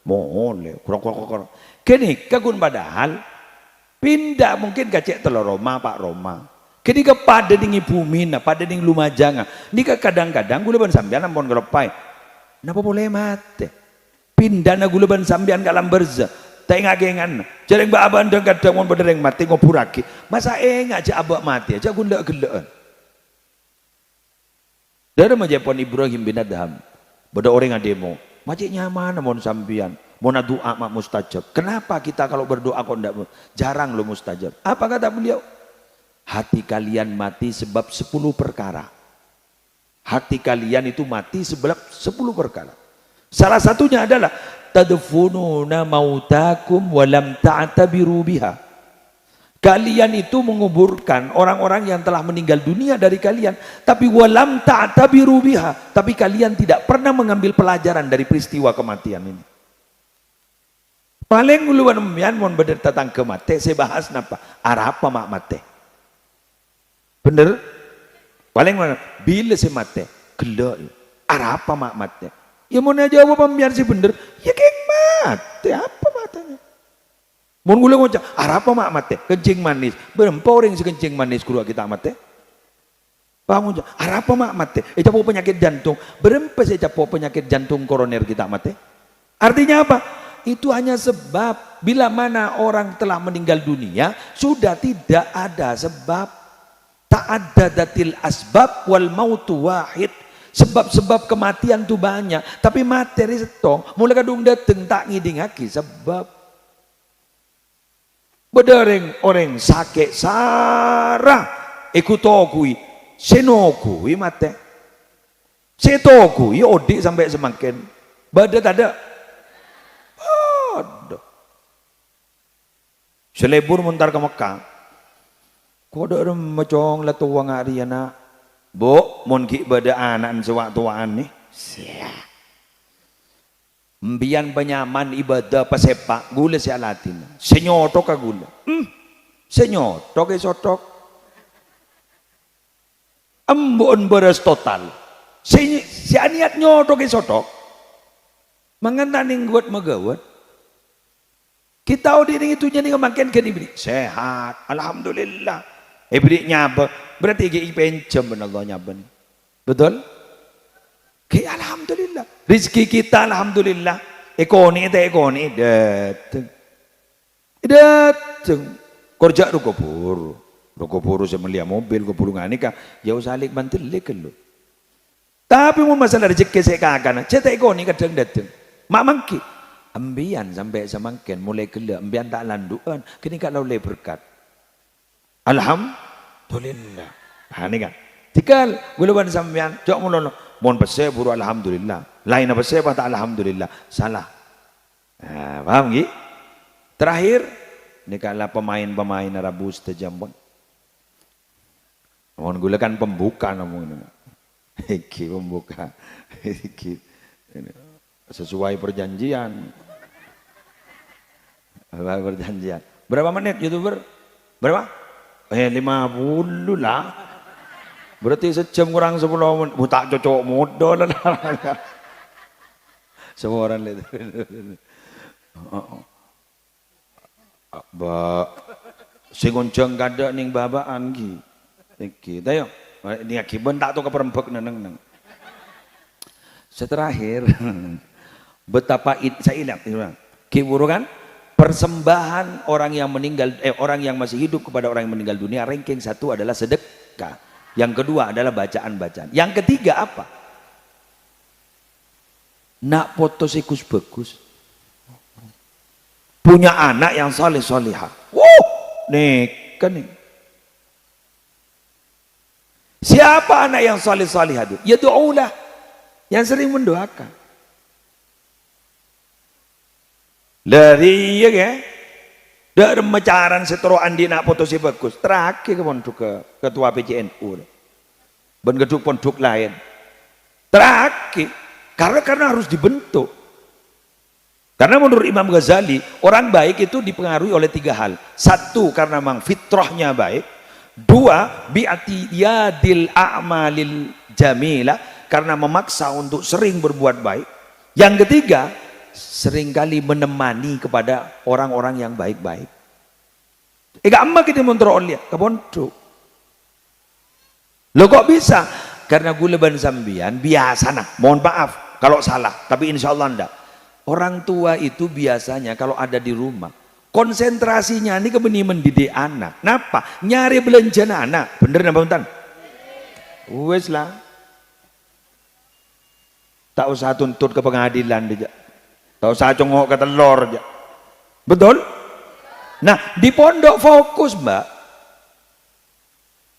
mohon kurang. Kini kagun padahal pindah mungkin kacek telur Roma Pak Roma. Kini kepada dingi bumi na, pada dingi Lumajang. Nika kadang-kadang gula ban sambian ampun gelepai. Napa boleh mati? Pindah na gula ban sambian kalam berza. Tengah gengan, jarang ba aban deng kadang mon bedereng mati ngopuraki. Masa aja abak mati aja gunda gelaan. Dari majapon Ibrahim bin Adham, beda orang yang demo, macam nyaman mon sambian, mau doa mak mustajab. Kenapa kita kalau berdoa kok ndak jarang lo mustajab? Apa kata beliau? Hati kalian mati sebab 10 perkara. Hati kalian itu mati sebab 10 perkara. Salah satunya adalah tadfununa mautakum walam ta'tabiru biha. Kalian itu menguburkan orang-orang yang telah meninggal dunia dari kalian, tapi walam ta'tabiru biha, tapi kalian tidak pernah mengambil pelajaran dari peristiwa kematian ini. Paling uluan mian mon bener tentang kematian, saya bahas napa? Arapa mak mate. Bener? Paling mana? Bila saya mate, gelo. Arapa mak mate. Ya mau jawab pembiar sih bener. Ya kayak mate, apa matanya? Mun gula ngocak, apa mak mate? Kencing manis. Berapa orang si kencing manis keluar kita mate? Paham ngocak, apa mak mate? Capo penyakit jantung. Berapa sih capo penyakit jantung koroner kita mate? Artinya apa? Itu hanya sebab bila mana orang telah meninggal dunia sudah tidak ada sebab. Ta'addadatil asbab wal mautu wahid. Sebab-sebab kematian itu banyak, tapi materi setong mulai kadung dateng tak ngidingaki sebab. Bedereng orang sakit sarah ikutokui senokui mate setokui odik sampai semakin badat ada selebur mentar ke Mekah kok ada macong latuang hari anak bo mon ki bada anak sewak tuaan nih Mbian penyaman ibadah pesepak gula si alatin. Senyotok ka gula. Senyotok ke sotok. Ambon beres total. Si aniat nyotok ke sotok. Mengendaning guat megawat. Kita udah itu jadi ngemakin kan ibri. Sehat. Alhamdulillah. Ibri nyaba. Berarti iki pencem benar Allah nyaba. Betul? Kayak alhamdulillah. Rizki kita alhamdulillah. Ekoni dateng. Dateng. Kerja rukopuru. Rukopuru saya melihat mobil kopuru ngani kah. Jauh salik bantelik lo. Tapi mau masalah rezeki saya kagak. Ceta ekoni kadang dateng. Mak mangki. Ambian sampai semangkin mulai gelap. Ambian tak landuan. Kini kalau le berkat. Alhamdulillah. Ha ni kan. Tikal gulaban sampean jok mulono mon pese buru alhamdulillah. Lain apa pese tak alhamdulillah. Salah. Nah, paham nggih? Terakhir ni kala pemain-pemain Arabus tejambon. Mon gula kan pembuka namun. Iki pembuka. Iki sesuai perjanjian. Perjanjian. Berapa menit YouTuber? Berapa? 50 lah. Berarti sejam kurang 10 menit. Tak cocok modal lah. Semua orang lihat. Ba singonceng kada ning babaan ki. Iki tayo. Ni akiban tak to keperembek nang. Seterakhir betapa saya ingat kiburu kan persembahan orang yang meninggal orang yang masih hidup kepada orang yang meninggal dunia ranking 1 adalah sedekah. Yang kedua adalah bacaan-bacaan. Yang ketiga apa? Nak foto sikus bagus. Punya anak yang saleh salihah. Nih kan nih. Siapa anak yang saleh salihah itu? Ya doaulah. Yang sering mendoakan. Dari ya kan? Dari mecaran seteroan di nak foto si bagus. Terakhir ke pondok ke ketua PCNU. Ben geduk pondok lain. Terakhir. Karena harus dibentuk. Karena menurut Imam Ghazali, orang baik itu dipengaruhi oleh 3 hal. 1, karena memang fitrahnya baik. 2, bi'atiyadil a'malil jamilah. Karena memaksa untuk sering berbuat baik. Yang ketiga, seringkali menemani kepada orang-orang yang baik-baik. Amma kita menteroleh ke pondok. Lo kok bisa? Karena gula ban sambian biasa nah. Mohon maaf kalau salah, tapi insya Allah enggak. Orang tua itu biasanya kalau ada di rumah, konsentrasinya ini kebeni mendidik anak. Kenapa? Nyari belanja anak. Bener napa Bang? Wes lah. Tak usah tuntut ke pengadilan dia. Tak usah congok ke telur aja. Betul? Nah, di pondok fokus, Mbak.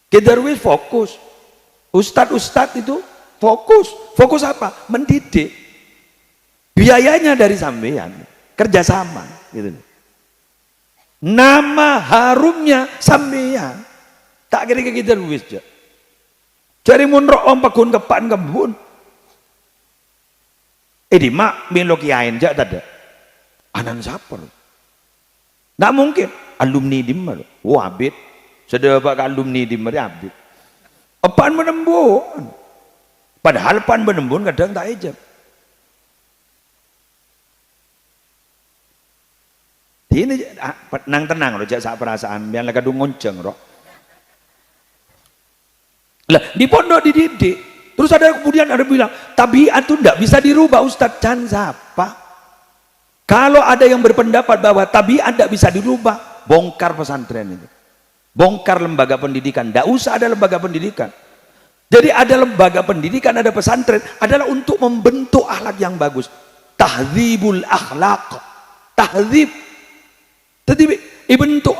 Kedarwis fokus. Ustadz itu fokus. Fokus apa? Mendidik. Biayanya dari sampean, kerjasama gitu. Nama harumnya sampean. Tak kira kedarwis aja. Cari munro om pakun kepan kebun. Di mak melo kiain jak tada. Anan siapa lo? Nggak mungkin alumni dimmer. Wah abid. Sudah pak alumni dimmer abid. Apaan menembun? Padahal pan menembun kadang tak ejab. Ini tenang lo jak sak perasaan biar lagi ngonceng roh. Lah di pondok dididik. Terus ada kemudian ada bilang, tabiat itu tidak bisa dirubah Ustadz. Can siapa? Kalau ada yang berpendapat bahwa tabiat tidak bisa dirubah, bongkar pesantren itu. Bongkar lembaga pendidikan. Tidak usah ada lembaga pendidikan. Jadi ada lembaga pendidikan, ada pesantren, adalah untuk membentuk akhlak yang bagus. Tahdzibul akhlak. Tahdzib. Jadi dibentuk.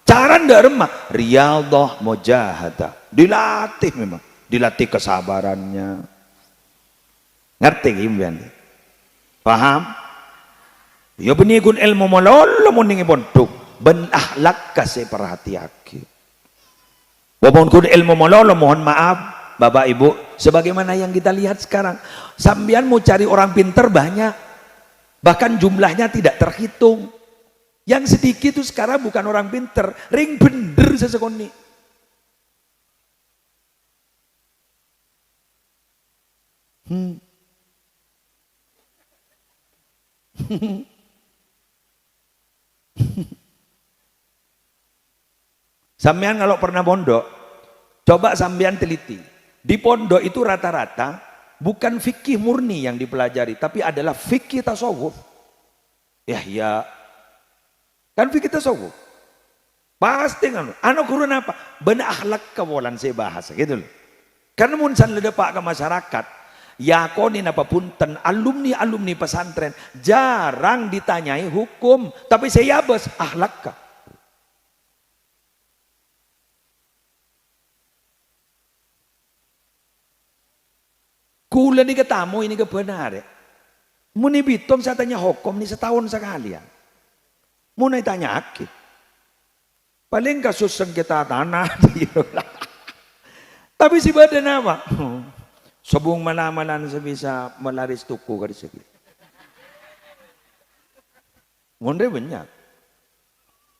Cara ndak remah. Riyadhah mujahadah. Dilatih memang. Dilatih kesabarannya. Ngerti gimana? Paham? Ya benikun ilmu malolo muningi pondok ben akhlak kasih perhatiake. Walaupun kun ilmu malolo mohon maaf Bapak Ibu, sebagaimana yang kita lihat sekarang, sambian mau cari orang pinter banyak, Bahkan jumlahnya tidak terhitung. Yang sedikit itu sekarang bukan orang pinter, ring bener sesekoni. Sampean kalau pernah pondok, coba sampean teliti. Di pondok itu rata-rata bukan fikih murni yang dipelajari, tapi adalah fikih tasawuf. Ya, kan fikih tasawuf. Pasti kan, anak guru apa? Benar akhlak kawalan saya bahas, gitu loh. Karena munsan ledepak ke masyarakat, ya konin apapun alumni pesantren jarang ditanyai hukum, tapi saya bos akhlak kah? Kula ni ketamu ini kebenar ya. Muni bitom saya tanya hukum ni setahun sekali ya. Muni tanya aki. Paling kasus sengketa tanah dia. Tapi si badan apa? Sebung malamalan sebisa melaris tuku ke segi. Munde banyak.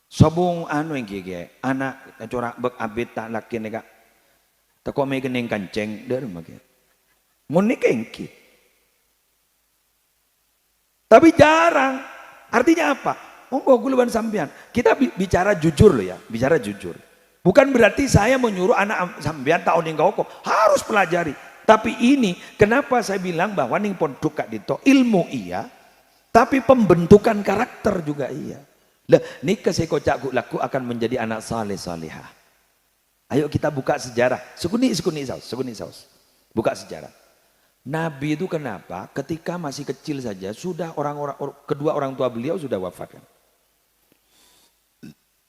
Sebung anu yang gigi, anak corak bek abit tak laki nega. Tako may kening kanceng dari magi. Mun kengki. Tapi jarang. Artinya apa? Monggo guluban sampean. Kita bicara jujur loh ya, bicara jujur. Bukan berarti saya menyuruh anak sampean tahun yang hukum harus pelajari. Tapi ini kenapa saya bilang bahwa ning pondok kak dito ilmu iya, tapi pembentukan karakter juga iya. Lah nikah saya kocak laku akan menjadi anak saleh salihah. Ayo kita buka sejarah. Sekuni saus. Buka sejarah. Nabi itu kenapa ketika masih kecil saja sudah kedua orang tua beliau sudah wafat kan.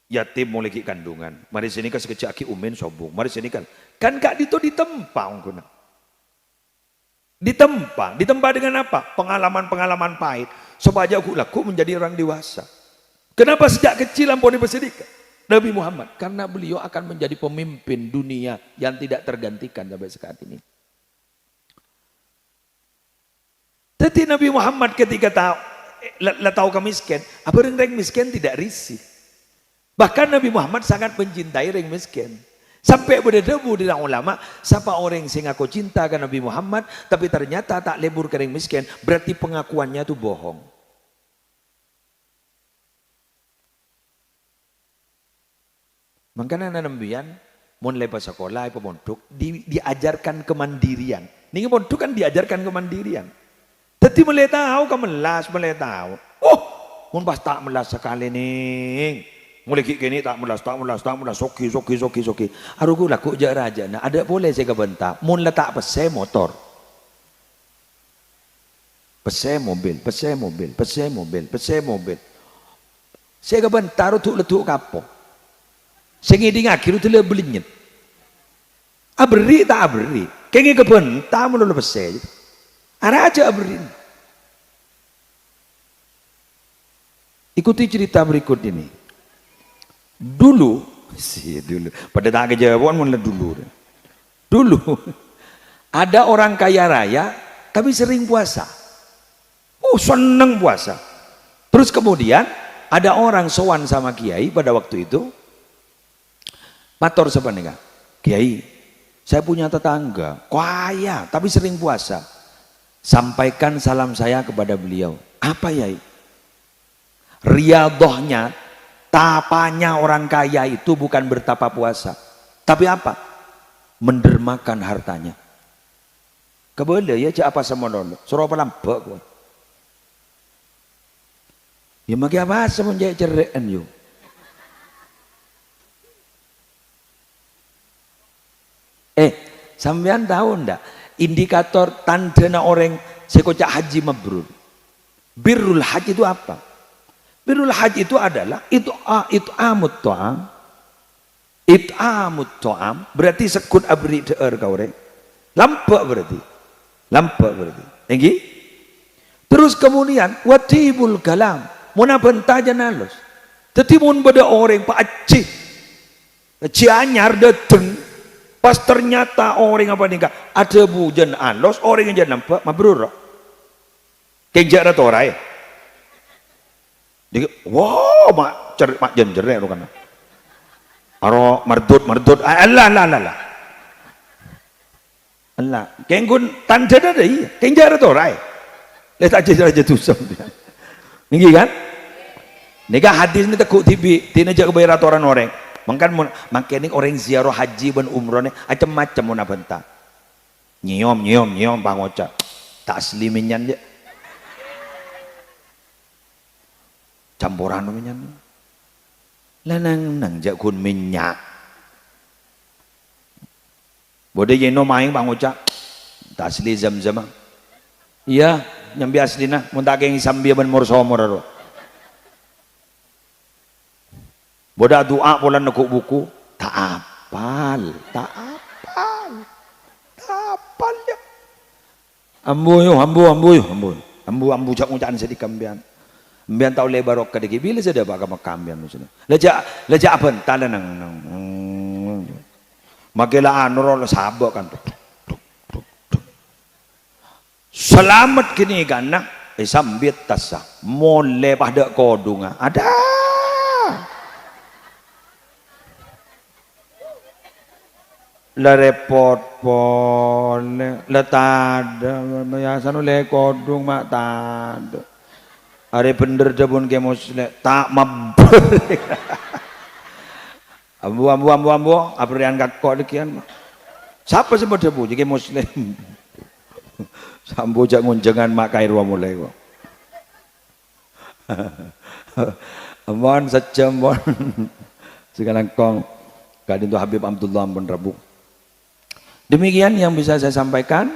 Yatim mulai kandungan. Mari sini kan sekecil aki umin sobung. Mari sini kan kak dito ditempa ongkuna. Ditempa dengan apa? Pengalaman pahit. Supaya aku laku menjadi orang dewasa. Kenapa sejak kecil ampuni bersedekah? Nabi Muhammad karena beliau akan menjadi pemimpin dunia yang tidak tergantikan sampai saat ini. Jadi Nabi Muhammad ketika tahu kemiskin, apa orang miskin tidak risih. Bahkan Nabi Muhammad sangat mencintai orang miskin. Sampai berdebu di ulama, siapa orang yang aku cinta ke Nabi Muhammad, tapi ternyata tak lebur ke orang miskin, berarti pengakuannya itu bohong. Makanya nambian, mun lepas sekolah, ibu pondok, diajarkan kemandirian. Nih pondok kan diajarkan kemandirian. Tapi mulai tahu mulai tahu. Oh, mun pas tak melas sekali nih. Mulai gini tak melas, soki. Arugu laku je raja. Nah, ada boleh saya kebentak. Mun letak pese motor. Pese mobil. Saya kebentar untuk letuk kapok. Saya ngiding akhir itu lebih belinyet. Abri tak abri. Kayaknya kebentar mun lepas pese. Ada aja abrin. Ikuti cerita berikut ini. Dulu, pada tak kejauhan mulai dulu. Dulu ada orang kaya raya tapi sering puasa. Seneng puasa. Terus kemudian ada orang sowan sama kiai pada waktu itu. Matur sebenarnya, kiai, saya punya tetangga kaya tapi sering puasa. Sampaikan salam saya kepada beliau. Apa ya? Riyadhahnya, tapanya orang kaya itu bukan bertapa puasa. Tapi apa? Mendermakan hartanya. Keboleh ya cak apa semono. Suruh apa lambak gua. Ya maki apa semenjak cerekan yo. Sampean tahu ndak? Indikator tandana orang sekocak haji mabrur. Birrul haji itu apa? Birrul haji itu adalah it'amut ta'am. It'amut ta'am berarti sekut abri deer kau rek. Lampak berarti. Tinggi. Terus kemudian watibul kalam. Muna bentaja nalos. Jadi mun beda orang pak acih. Cianyar dateng. Pas ternyata orang apa nih kak ada bujan alos orang yang jadi nampak mabrur. Kenjak rata orang. Dia, wow, mak jen jerek lo kan. Aro merdut, Allah. Allah, kenggun tan jada deh, kengjara tuh rai. Letak aja tuh sampai. Ninggi kan? Nega hadis ni takut tibi, tina jaga bayar orang orang. Makan orang ziarah haji dan umrah ni macam-macam mana benta. Nyiom pangoca. Tak asli minyan je. Campuran minyan. Lanang jak kun minyak. Boleh jeno main pangoca. Tak asli zam-zam. Iya, nyambi asli na. Muntah keng sambil ban morsomor aro. Boda doa pola nekuk buku tak apal ya. Ambu cak ngucakan sedih kambian. Ambian tahu lebar ok kadegi bila saja baka makambian maksudnya. Leja apa tala nang magela anur sabak kan. Selamat kini kan sambit tasah mole pada kodunga ada. La repot pole la tada biasa le kodung mak tada are bener jabun ke musle tak mabur ambu aprian kakok dekian siapa sih debu jadi muslim sambo jak ngunjengan mak kairwa mulai kok amon sejam mon sekarang kong kadin tu Habib Abdullah Ampun Rabu. Demikian yang bisa saya sampaikan.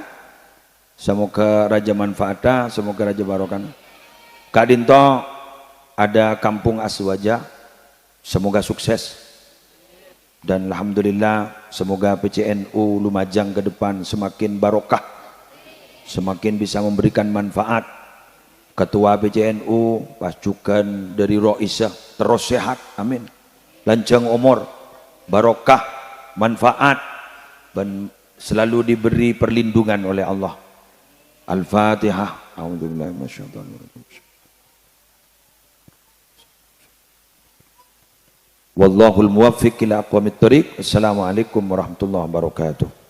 Semoga Raja manfaatnya, semoga Raja barokah. Kak Dinto ada kampung Aswaja, semoga sukses. Dan alhamdulillah semoga PCNU Lumajang ke depan semakin barokah, semakin bisa memberikan manfaat. Ketua PCNU pasukan dari Roisah terus sehat, amin. Lanjang umur, barokah, manfaat, dan selalu diberi perlindungan oleh Allah. Al-Fatihah. A'udzubillahi minasyaitonir rajim. Wallahul muwaffiq ila aqwamit thoriq. Assalamualaikum warahmatullahi wabarakatuh.